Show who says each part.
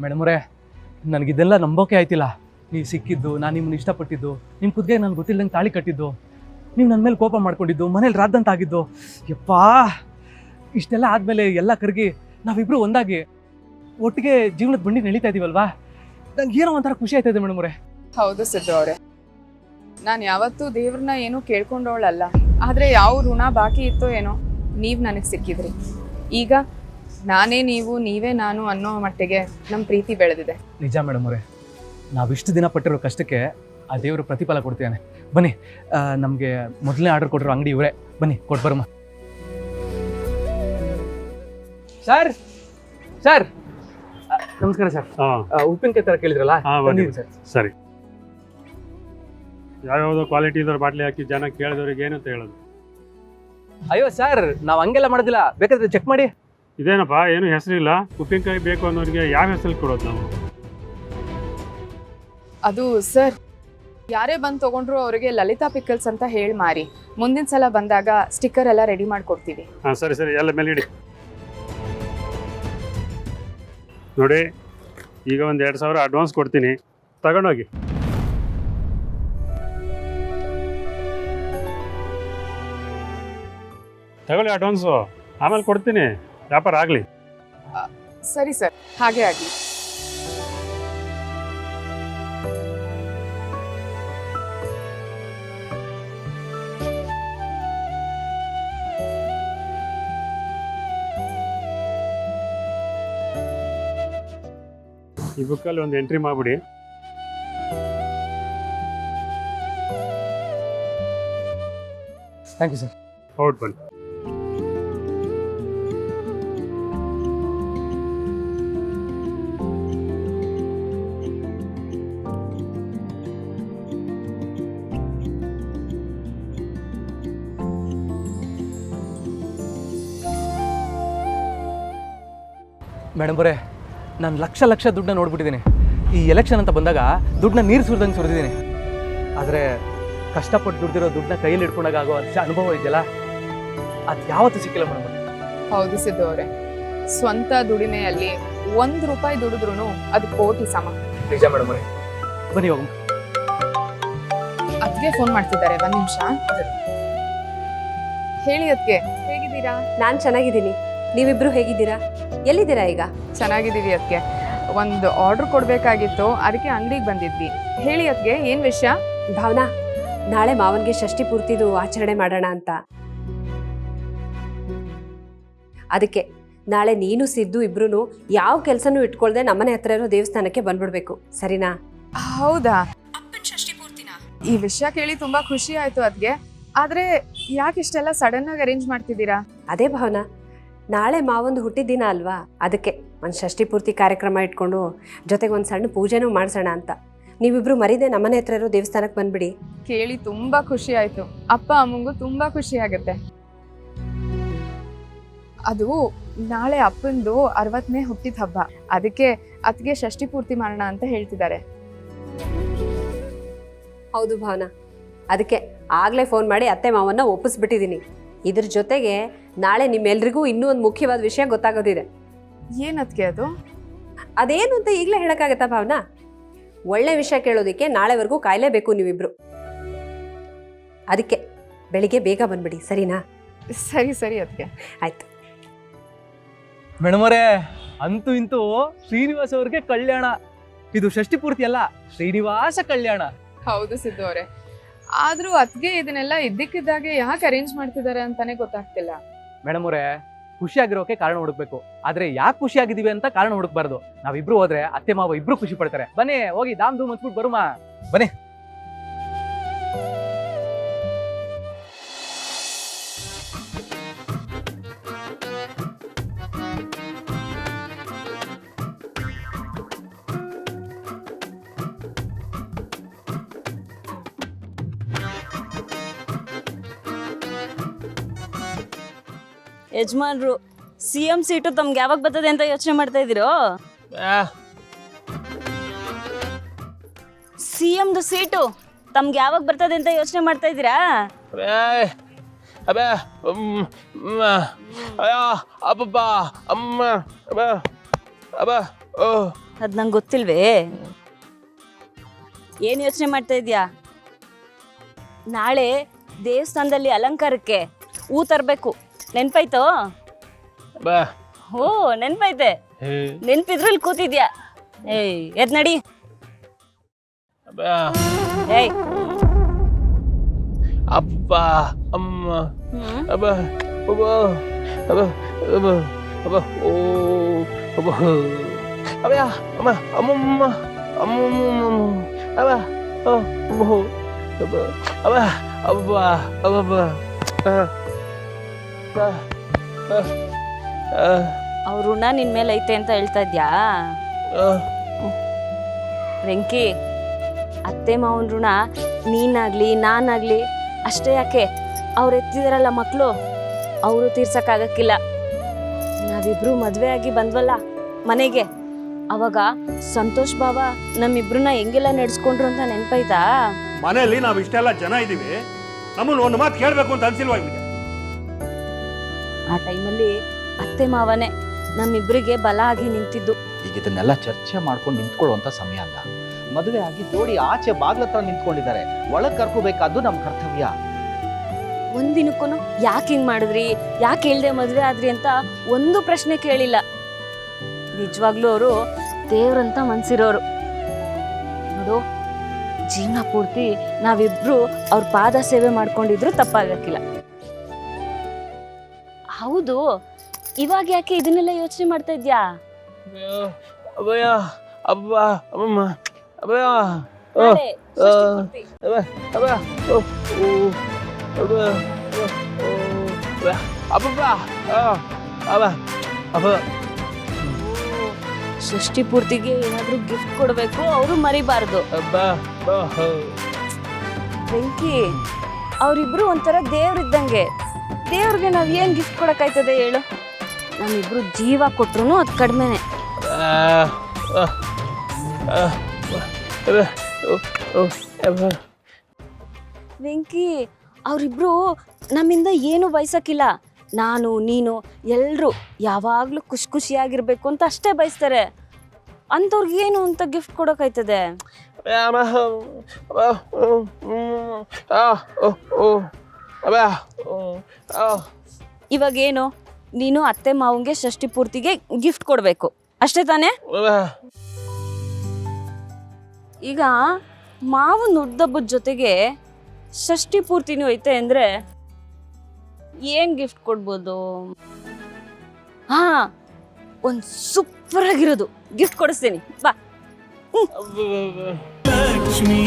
Speaker 1: Madam ಅವರೇ, ನನಗಿದೆಲ್ಲ ನಂಬೋಕೆ ಆಯ್ತಿಲ್ಲ. ನೀವು ಸಿಕ್ಕಿದ್ದು, ನಾನು ನಿಮ್ಮನ್ನ ಇಷ್ಟಪಟ್ಟಿದ್ದು, ನಿಮ್ಮ ಕುದ್ಗೆ ನನಗೆ ಗೊತ್ತಿಲ್ಲದಂಗೆ ತಾಳಿ ಕಟ್ಟಿದ್ದು, ನೀವು ನನ್ನ ಮೇಲೆ ಕೋಪ ಮಾಡ್ಕೊಂಡಿದ್ದು, ಮನೇಲಿ ರಾದ್ದಂತ ಆಗಿದ್ದು, ಯಪ್ಪಾ ಇಷ್ಟೆಲ್ಲ ಆದಮೇಲೆ ಎಲ್ಲ ಕರಗಿ ನಾವಿಬ್ರು ಒಂದಾಗಿ ಒಟ್ಟಿಗೆ ಜೀವನದ ಬಂಡಿ ನಡೀತಾ ಇದೀವಲ್ವಾ, ನಂಗೆ ಏನೋ ಒಂಥರ ಖುಷಿ ಆಯ್ತಾ ಇದೆ ಮೇಡಮ್ ಅವರೇ.
Speaker 2: ಹೌದು ಸಿದ್ದು ಅವರೇ, ನಾನು ಯಾವತ್ತೂ ದೇವ್ರನ್ನ ಏನೂ ಕೇಳ್ಕೊಂಡವಳಲ್ಲ. ಆದರೆ ಯಾವ ಋಣ ಬಾಕಿ ಇತ್ತೋ ಏನೋ ನೀವು ನನಗೆ ಸಿಕ್ಕಿದ್ರಿ. ಈಗ ನಾನೇ ನೀವು, ನೀವೇ ನಾನು ಅನ್ನೋ ಮಟ್ಟಿಗೆ ನಮ್ಮ ಪ್ರೀತಿ ಬೆಳೆದಿದೆ.
Speaker 1: ನಿಜ ಮೇಡಮ್ ಅವರೇ, ನಾವಿಷ್ಟು ದಿನ ಪಟ್ಟಿರೋ ಕಷ್ಟಕ್ಕೆ ಆ ದೇವರು ಪ್ರತಿಫಲ ಕೊಡ್ತೇನೆ. ಬನ್ನಿ, ನಮಗೆ ಮೊದಲನೇ ಆರ್ಡರ್ ಕೊಟ್ಟಿರೋ ಅಂಗಡಿ ಇವರೇ, ಬನ್ನಿ ಕೊಟ್ಟು ಬರಮ್ಮ. ಸರ್ ಸರ್ ನಮಸ್ಕಾರ ಸರ್. ಉಪ್ಪಿನಕಾಯಿ ಥರ ಕೇಳಿದ್ರಲ್ಲ, ಸರ್.
Speaker 3: ಸರಿ, ಯಾವ್ಯಾವುದೋ ಕ್ವಾಲಿಟಿ ಇದ್ರ ಬಾಟ್ಲಿ ಹಾಕಿ ಜನ ಕೇಳಿದವ್ರಿಗೆ ಏನಂತ ಹೇಳೋದು?
Speaker 1: ಅಯ್ಯೋ ಸರ್, ನಾವು ಹಂಗೆಲ್ಲ ಮಾಡೋದಿಲ್ಲ, ಬೇಕಾದ್ರೆ ಚೆಕ್ ಮಾಡಿ.
Speaker 3: ಇದೇನಪ್ಪ, ಏನು ಹೆಸರಿಲ್ಲ, ಉಪ್ಪಿನಕಾಯಿ ಬೇಕು ಅನ್ನೋರಿಗೆ ಯಾವ ಹೆಸರಲ್ಲಿ ಕೊಡೋದು ನಾವು?
Speaker 2: ಅದು ಸರ್, ಯಾರೇ ಬಂದು ತೊಗೊಂಡ್ರು ಅವರಿಗೆ ಲಲಿತಾ ಪಿಕಲ್ಸ್ ಅಂತ ಹೇಳಿ ಮಾರಿ. ಮುಂದಿನ ಸಲ ಬಂದಾಗ ಸ್ಟಿಕ್ಕರ್ ಎಲ್ಲ ರೆಡಿ ಮಾಡಿಕೊಡ್ತೀವಿ.
Speaker 3: ಹಾಂ ಸರಿ ಸರಿ, ಎಲ್ಲ ಮೇಲೆ ಇಡಿ. ನೋಡಿ, ಈಗ ಒಂದು 2,000 ಅಡ್ವಾನ್ಸ್ ಕೊಡ್ತೀನಿ, ತಗೊಂಡೋಗಿ. ತಗೊಳ್ಳಿ ಅಡ್ವಾನ್ಸು, ಆಮೇಲೆ ಕೊಡ್ತೀನಿ, ವ್ಯಾಪಾರ ಆಗಲಿ.
Speaker 2: ಸರಿ ಸರ್, ಹಾಗೆ ಆಗಲಿ.
Speaker 3: ಈ ಬುಕ್ಕಲ್ಲಿ ಒಂದು ಎಂಟ್ರಿ ಮಾಡಿಬಿಡಿ.
Speaker 1: Thank you sir.
Speaker 3: ಔಟ್ ಬನ್ನಿ.
Speaker 1: ಮೇಡಮ್ ಅವರೇ, ನಾನು ಲಕ್ಷ ದುಡ್ಡನ್ನ ನೋಡ್ಬಿಟ್ಟಿದ್ದೀನಿ. ಈ ಎಲೆಕ್ಷನ್ ಅಂತ ಬಂದಾಗ ದುಡ್ಡನ್ನ ನೀರು ಸುರಿದಂಗೆ ಸುರಿದಿದ್ದೀನಿ. ಆದರೆ ಕಷ್ಟಪಟ್ಟು ದುಡ್ದಿರೋ ದುಡ್ಡನ್ನ ಕೈಯಲ್ಲಿ ಇಟ್ಕೊಂಡಾಗ ಆಗೋ ಅನುಭವ ಇದೆಯಲ್ಲ, ಅದು ಯಾವತ್ತೂ ಸಿಕ್ಕಿಲ್ಲ ಮೇಡಮ್.
Speaker 2: ಹೌದು ಸಿದ್ದು ಅವರೇ, ಸ್ವಂತ ದುಡಿಮೆಯಲ್ಲಿ 1 ರೂಪಾಯಿ ದುಡಿದ್ರೂ ಅದು ಕೋಟಿ ಸಮ.
Speaker 1: ನಿಜ ಮೇಡಮ್ ಅವರೇ. ಬನ್ನಿ ಹೋಗಮ್ಮ.
Speaker 2: ಅದಕ್ಕೆ ಫೋನ್ ಮಾಡ್ತಿದ್ದಾರೆ, 1 ನಿಮಿಷ ಹೇಳಿ. ಅದಕ್ಕೆ ಹೇಗಿದ್ದೀರಾ?
Speaker 4: ನಾನು ಚೆನ್ನಾಗಿದ್ದೀನಿ, ನೀವಿಬ್ರು ಹೇಗಿದ್ದೀರಾ? ಎಲ್ಲಿದ್ದೀರಾ ಈಗ?
Speaker 2: ಚೆನ್ನಾಗಿದ್ದೀವಿ. ಅದಕ್ಕೆ ಒಂದು ಆರ್ಡರ್ ಕೊಡಬೇಕಾಗಿತ್ತು, ಅದಕ್ಕೆ ಅಂಗಡಿಗೆ ಬಂದಿದ್ವಿ. ಹೇಳಿ ಅದಕ್ಕೆ, ಏನು ವಿಷಯ?
Speaker 4: ಭಾವನಾ, ನಾಳೆ ಮಾವನಿಗೆ ಷಷ್ಠಿ ಪೂರ್ತಿದು ಆಚರಣೆ ಮಾಡೋಣ ಅಂತ. ಅದಕ್ಕೆ ನಾಳೆ ನೀನು ಸಿದ್ದು ಇಬ್ರು ಯಾವ ಕೆಲಸನೂ ಇಟ್ಕೊಳ್ದೆ ನಮ್ಮನೆ ಹತ್ರ ಇರೋ ದೇವಸ್ಥಾನಕ್ಕೆ ಬಂದ್ಬಿಡ್ಬೇಕು, ಸರಿನಾ?
Speaker 2: ಹೌದಾ? ಷಷ್ಠಿ ಪೂರ್ತಿನ? ಈ ವಿಷಯ ಕೇಳಿ ತುಂಬಾ ಖುಷಿ ಆಯ್ತು ಅದಕ್ಕೆ. ಆದ್ರೆ ಯಾಕೆ ಇಷ್ಟೆಲ್ಲ ಸಡನ್ ಆಗಿ ಅರೇಂಜ್ ಮಾಡ್ತಿದ್ದೀರಾ?
Speaker 4: ಅದೇ ಭಾವನಾ, ನಾಳೆ ಮಾವೊಂದು ಹುಟ್ಟಿದ ದಿನ ಅಲ್ವಾ, ಅದಕ್ಕೆ ಒಂದು ಷಷ್ಠಿ ಪೂರ್ತಿ ಕಾರ್ಯಕ್ರಮ ಇಟ್ಕೊಂಡು ಜೊತೆಗೆ ಒಂದು ಸಣ್ಣ ಪೂಜೆನೂ ಮಾಡಿಸೋಣ ಅಂತ. ನೀವಿಬ್ರು ಮರೀದೆ ನಮ್ಮನೆ ಹತ್ರ ಇರೋ ದೇವಸ್ಥಾನಕ್ಕೆ ಬಂದ್ಬಿಡಿ.
Speaker 2: ಕೇಳಿ ತುಂಬಾ ಖುಷಿ ಆಯ್ತು. ಅಪ್ಪ ಅಮ್ಮಂಗೂ ತುಂಬಾ ಖುಷಿ ಆಗುತ್ತೆ. ಅದು ನಾಳೆ ಅಪ್ಪಂದು 60ನೇ ಹುಟ್ಟಿದ ಹಬ್ಬ, ಅದಕ್ಕೆ ಅದಕ್ಕೆ ಷಷ್ಠಿ ಪೂರ್ತಿ ಮಾಡೋಣ ಅಂತ ಹೇಳ್ತಿದ್ದಾರೆ.
Speaker 4: ಹೌದು ಭಾವನಾ, ಅದಕ್ಕೆ ಆಗ್ಲೇ ಫೋನ್ ಮಾಡಿ ಅತ್ತೆ ಮಾವನ್ನ ಒಪ್ಪಿಸ್ಬಿಟ್ಟಿದ್ದೀನಿ. ಇದ್ರ ಜೊತೆಗೆ ನಾಳೆ ನಿಮ್ಮೆಲ್ರಿಗೂ ಇನ್ನೂ ಒಂದು ಮುಖ್ಯವಾದ ವಿಷಯ ಗೊತ್ತಾಗೋದಿದೆ.
Speaker 2: ಏನದಕ್ಕೆ ಅದು?
Speaker 4: ಅದೇನು ಅಂತ ಈಗಲೇ ಹೇಳಕ್ಕಾಗತ್ತಾ ಭಾವನಾ? ಒಳ್ಳೆ ವಿಷಯ ಕೇಳೋದಕ್ಕೆ ನಾಳೆವರೆಗೂ ಕಾಯಲೇಬೇಕು ನೀವಿಬ್ರು. ಅದಕ್ಕೆ ಬೆಳಿಗ್ಗೆ ಬೇಗ ಬಂದ್ಬಿಡಿ, ಸರಿನಾ?
Speaker 2: ಸರಿ ಸರಿ ಅದಕ್ಕೆ
Speaker 4: ಆಯ್ತು.
Speaker 1: ಮೇಡಮ್ ಅವರೇ, ಅಂತೂ ಇಂತೂ ಶ್ರೀನಿವಾಸ ಅವ್ರಿಗೆ ಕಲ್ಯಾಣ. ಇದು ಷಷ್ಠಿ ಪೂರ್ತಿ ಅಲ್ಲ, ಶ್ರೀನಿವಾಸ ಕಲ್ಯಾಣ.
Speaker 2: ಹೌದು ಸಿದ್ದು ಅವರೇ, ಆದ್ರೂ ಅದಕ್ಕೆ ಇದನ್ನೆಲ್ಲ ಇದ್ದಕ್ಕಿದ್ದಾಗೆ ಯಾಕೆ ಅರೇಂಜ್ ಮಾಡ್ತಿದ್ದಾರೆ ಅಂತಾನೆ ಗೊತ್ತಾಗ್ತಿಲ್ಲ.
Speaker 1: ಮೇಡಮ್ ಅವರೇ, ಖುಷಿಯಾಗಿರೋಕೆ ಕಾರಣ ಹುಡುಕ್ಬೇಕು, ಆದ್ರೆ ಯಾಕೆ ಖುಷಿಯಾಗಿದ್ದೀವಿ ಅಂತ ಕಾರಣ ಹುಡುಕ್ಬಾರ್ದು. ನಾವಿಬ್ರು ಹೋದ್ರೆ ಅತ್ತೆ ಮಾವ ಇಬ್ರು ಖುಷಿ ಪಡ್ತಾರೆ. ಬನ್ನಿ ಹೋಗಿ ದಾಮ್ ಧೂಮ್ ಹಚ್ಬಿಟ್ಟು ಬರುಮ. ಬನ್ನಿ.
Speaker 5: ಯಜಮಾನ್ರು CM ಸೀಟು ತಮ್ಗೆ ಯಾವಾಗ ಬರ್ತದೆ ಅಂತ ಯೋಚನೆ ಮಾಡ್ತಾ ಇದ್ದೀರೋ? CMದು ಸೀಟು ತಮ್ಗೆ ಯಾವಾಗ ಬರ್ತದೆ ಅಂತ ಯೋಚನೆ ಮಾಡ್ತಾ ಇದ್ದೀರಾ? ಅದು ನಂಗೆ ಗೊತ್ತಿಲ್ವೇ? ಏನು ಯೋಚನೆ ಮಾಡ್ತಾ ಇದ್ಯಾ? ನಾಳೆ ದೇವಸ್ಥಾನದಲ್ಲಿ ಅಲಂಕಾರಕ್ಕೆ ಹೂ ತರಬೇಕು, ನೆನ್ಪಾಯ್ತೋ? ಓ ನೆನ್ಪೈತೆ, ನೆನ್ಪಿದ್ರಲ್ಲಿ ಕೂತಿದ್ಯಾ? ಏಯ್ ಎದ್ ನಡಿ. ಏಯ್
Speaker 6: ಅಪ್ಪ ಅಮ್ಮ ಅಬ್ಬ ಅಬ್ಬ ಅಬ್ಬ ಅಬ್ಬ ಅಬ್ಬ ಓ ಅಬ್ಬ ಅಬ್ಬ ಅಮ್ಮ ಅಮ್ಮಮ್ಮ ಅಮ್ಮಮ್ಮ ಅಬ್ಬ ಅಬ್ಬ ಅಬ್ಬ ಅಬ್ಬ ಅಬ್ಬ ಅಬ್ಬ
Speaker 5: ಅವ್ರ ಋಣ ನಿನ್ ಮೇಲೆ ಐತೆ ಅಂತ ಹೇಳ್ತಾ ಇದ್ಯಾ? ವೆಂಕಿ, ಅತ್ತೆ ಮಾವನ ಋಣ ನೀನಾಗ್ಲಿ ನಾನಾಗ್ಲಿ ಅಷ್ಟೇ ಯಾಕೆ, ಅವ್ರು ಎತ್ತಿದಾರಲ್ಲ ಮಕ್ಕಳು, ಅವರು ತೀರ್ಸಕ್ಕಾಗಕ್ಕಿಲ್ಲ. ನಾವಿಬ್ರು ಮದ್ವೆ ಆಗಿ ಬಂದ್ವಲ್ಲ ಮನೆಗೆ, ಅವಾಗ ಸಂತೋಷ್ ಬಾವ ನಮ್ಮಿಬ್ರನ್ನ ಹೆಂಗೆಲ್ಲ ನಡೆಸ್ಕೊಂಡ್ರು ಅಂತ ನೆನ್ಪಾಯ್ತಾ?
Speaker 7: ಮನೆಯಲ್ಲಿ ನಾವು ಇಷ್ಟೆಲ್ಲ ಜನ ಇದ್ದೀವಿ, ನಮ್ಮನ್ನ ಒಂದು ಮಾತು ಕೇಳಬೇಕು ಅಂತ ಅನ್ಸಿಲ್ವಾ ನಿಮಗೆ?
Speaker 5: ಆ ಟೈಮಲ್ಲಿ ಅತ್ತೆ ಮಾವನೇ ನಮ್ಮಿಬ್ರಿಗೆ ಬಲ ಆಗಿ ನಿಂತಿದ್ದು.
Speaker 8: ಈಗ ಇದನ್ನೆಲ್ಲ ಚರ್ಚೆ ಮಾಡ್ಕೊಂಡು ನಿಂತ್ಕೊಳ್ಳುವಂತ ಸಮಯ ಅಲ್ಲ. ಮದುವೆ ಆಗಿ ಜೋಡಿ ಆಚೆ ಬಾಗ್ಲತ್ರ ನಿಂತ್ಕೊಂಡಿದ್ದಾರೆ, ಒಳಗ್ ಕರ್ಕೋಬೇಕಾದ್ದು ನಮ್ಮ ಕರ್ತವ್ಯ.
Speaker 5: ಒಂದಿನಕ್ಕೂ ಯಾಕೆ ಹಿಂಗ್ ಮಾಡಿದ್ರಿ, ಯಾಕೆ ಹೇಳ್ದೆ ಮದ್ವೆ ಆದ್ರಿ ಅಂತ ಒಂದು ಪ್ರಶ್ನೆ ಕೇಳಿಲ್ಲ. ನಿಜವಾಗ್ಲೂ ಅವರು ದೇವ್ರಂತ ಮನ್ಸಿರೋರು. ನೋಡು, ಜೀವನ ಪೂರ್ತಿ ನಾವಿಬ್ರು ಅವ್ರ ಪಾದ ಸೇವೆ ಮಾಡ್ಕೊಂಡಿದ್ರು ತಪ್ಪಾಗಕ್ಕಿಲ್ಲ. ಹೌದು, ಇವಾಗ ಯಾಕೆ ಇದನ್ನೆಲ್ಲ ಯೋಚನೆ ಮಾಡ್ತಾ ಇದ್ಯಾ?
Speaker 6: ಅಬ್ಬಯ್ಯ ಅಬ್ಬ ಅಮ್ಮಮ್ಮ ಅಬ್ಬಯ್ಯ
Speaker 5: ನಾಳೆ ಷಷ್ಠಿ ಪೂರ್ತಿ.
Speaker 6: ಅಬ್ಬ ಅಬ್ಬ ಓ ಓ ಅಬ್ಬ ಅಬ್ಬ ಅಬ್ಬ ಅಬ್ಬ
Speaker 5: ಷಷ್ಠಿ ಪೂರ್ತಿಗೆ ಏನಾದ್ರೂ ಗಿಫ್ಟ್ ಕೊಡ್ಬೇಕು, ಅವರು ಮರಿಬಾರ್ದು.
Speaker 6: ಅಬ್ಬ
Speaker 5: ವೆಂಕಿ, ಅವ್ರಿಬ್ರು ಒಂಥರ ದೇವ್ರಿದ್ದಂಗೆ. ದೇವ್ರಿಗೆ ನಾವ್ ಏನ್ ಗಿಫ್ಟ್ ಕೊಡಕ್ಕಾಯ್ತದೆ ಹೇಳು? ನಮ್ಮಿಬ್ರು ಜೀವ ಕೊಟ್ರು ಅದು ಕಡಿಮೆನೆ. ವೆಂಕಿ, ಅವ್ರಿಬ್ರು ನಮ್ಮಿಂದ ಏನು ಬಯಸಕ್ಕಿಲ್ಲ. ನಾನು ನೀನು ಎಲ್ರು ಯಾವಾಗ್ಲೂ ಖುಷಿ ಖುಷಿಯಾಗಿರ್ಬೇಕು ಅಂತ ಅಷ್ಟೇ ಬಯಸ್ತಾರೆ. ಅಂಥವ್ರಿಗೆ ಏನು ಅಂತ ಗಿಫ್ಟ್ ಕೊಡೋಕಾಯ್ತದೆ? ಇವಾಗೇನು, ನೀನು ಅತ್ತೆ ಮಾವಂಗೆ ಷಷ್ಠಿ ಪೂರ್ತಿಗೆ ಗಿಫ್ಟ್ ಕೊಡ್ಬೇಕು ಅಷ್ಟೇ ತಾನೇ? ಈಗ ಮಾವನ ಹುಡ್ದಬ್ಬದ ಜೊತೆಗೆ ಷಷ್ಠಿ ಪೂರ್ತಿನೂ ಐತೆ ಅಂದ್ರೆ ಏನ್ ಗಿಫ್ಟ್ ಕೊಡ್ಬೋದು? ಹಾ, ಒಂದ್ ಸೂಪರ್ ಆಗಿರೋದು ಗಿಫ್ಟ್ ಕೊಡಿಸ್ತೀನಿ, ಬಾ.
Speaker 6: ಲಕ್ಷ್ಮೀ